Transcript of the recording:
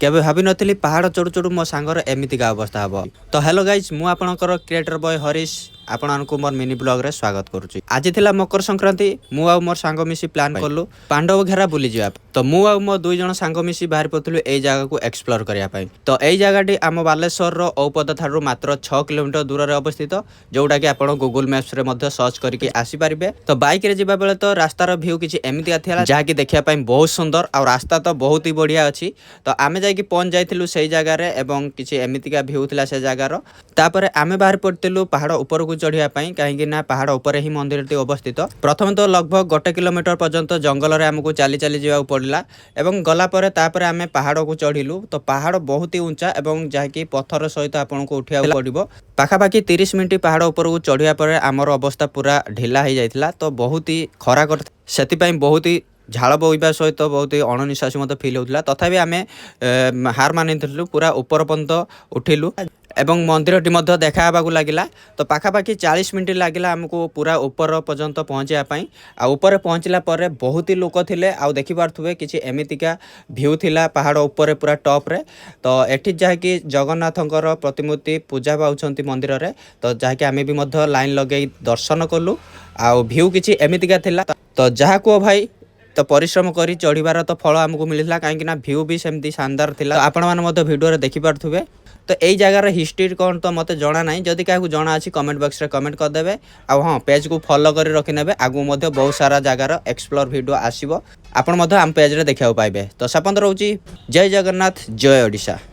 केबे भाभी नथिली पहाड़ चढ़ू चढ़ू मो सांगर एमितिका अवस्था हबो। तो हेलो गाइज मु आपणकर क्रिएटर बॉय हरीश आपनको मोर मिनी ब्लॉग रे स्वागत करूची। आज थिला मकर संक्रांति मु आ मोर सांग मिसी प्लान करलु पांडव घेरा बुली जिया। तो मु आ मो दुई जण सांग मिसी बाहर पथलु एई जगह को एक्सप्लोर करिया पई। तो एई जगहटी आम बालेश्वर रो औपद थारु मात्र 6 किलोमीटर दूर रे अवस्थित, जोटा कि आपण गूगल मैप्स रे मध्ये सर्च करके आसी परिबे। तो बाइक रे जिबा बेले तो रास्ता रो व्यू किछि एमितिका थिला जहा कि देखिया पई बहुत सुंदर और रास्ता तो बहुत ही बढ़िया अछि। तो आमे जाई कि पहुंच जाइथिलु सेई जगह रे एवं किछि एमितिका व्यू थिला से जगह रो। तापर आमे बाहर पड़तिलु पहाड़ ऊपर को चढ़िया पई, काहेकि ना पहाड़ ऊपर ही मंदिरटी अवस्थित। प्रथम तो लगभग 1 किलोमीटर पर्यंत जंगल रे हमकु चाली चाली जिवा पड़ला एवं गला परे तापर आमे पहाड़ को चढ़िलु। तो पहाड़ बहुत ही ऊंचा एवं जहा कि पत्थर सहित आपनको उठिया पड़िबो। पाखापाखि 30 मिनिट पहाड़ ऊपर को चढ़िया परे आमर अवस्था पूरा ढिला हो जाइथिला। तो बहुत ही खरा कर सेति पई बहुत ही झाड़ बोइबा सहित बहुत ही अणनिश्वासी मत फिल होता। तथापि आमे हार मानिथिलु, पूरा ऊपर पर्यंत उठिलु एवं मंदिरटी मध्य देखा को लगिला। तो पाखापाखि 40 मिनिट लगिला हमको पूरा ऊपर पर्यंत पहुँचा पाई। आ ऊपर पहुँचला पर बहुत ही लोक थिले। आ देखि पार्थुबे किछि एमितिका व्यू थिला पहाड़ ऊपर पूरा टॉप रे। तो एठी जहा कि जगन्नाथंकर प्रतिमूर्ति पूजा पाउछंती मंदिर रे। तो जहा कि आमे भी मध्य लाइन लगे दर्शन कलु। आ व्यू किछि एमितिका थिला। तो जहा को भाई तो परिश्रम करी चढ़ीबार तो फल आमको मिलता, कहीं व्यू भी सेमती शानदार थिला। आपण माने मध्य वीडियो रे देखि पार्थुबे। तो यही जगार हिस्ट्री कौन तो मत जना ना, जदि क्या जना अच्छी कमेंट बॉक्स रे कमेंट करदे। आ हाँ पेज को फॉलो कर रखिने। आगु मध्य बहुत सारा जगार एक्सप्लोर वीडियो आसीबो, आपण मध्य आम पेज रे देखा पाइबे। तो सपन रोची जय जगन्नाथ जय ओडिशा।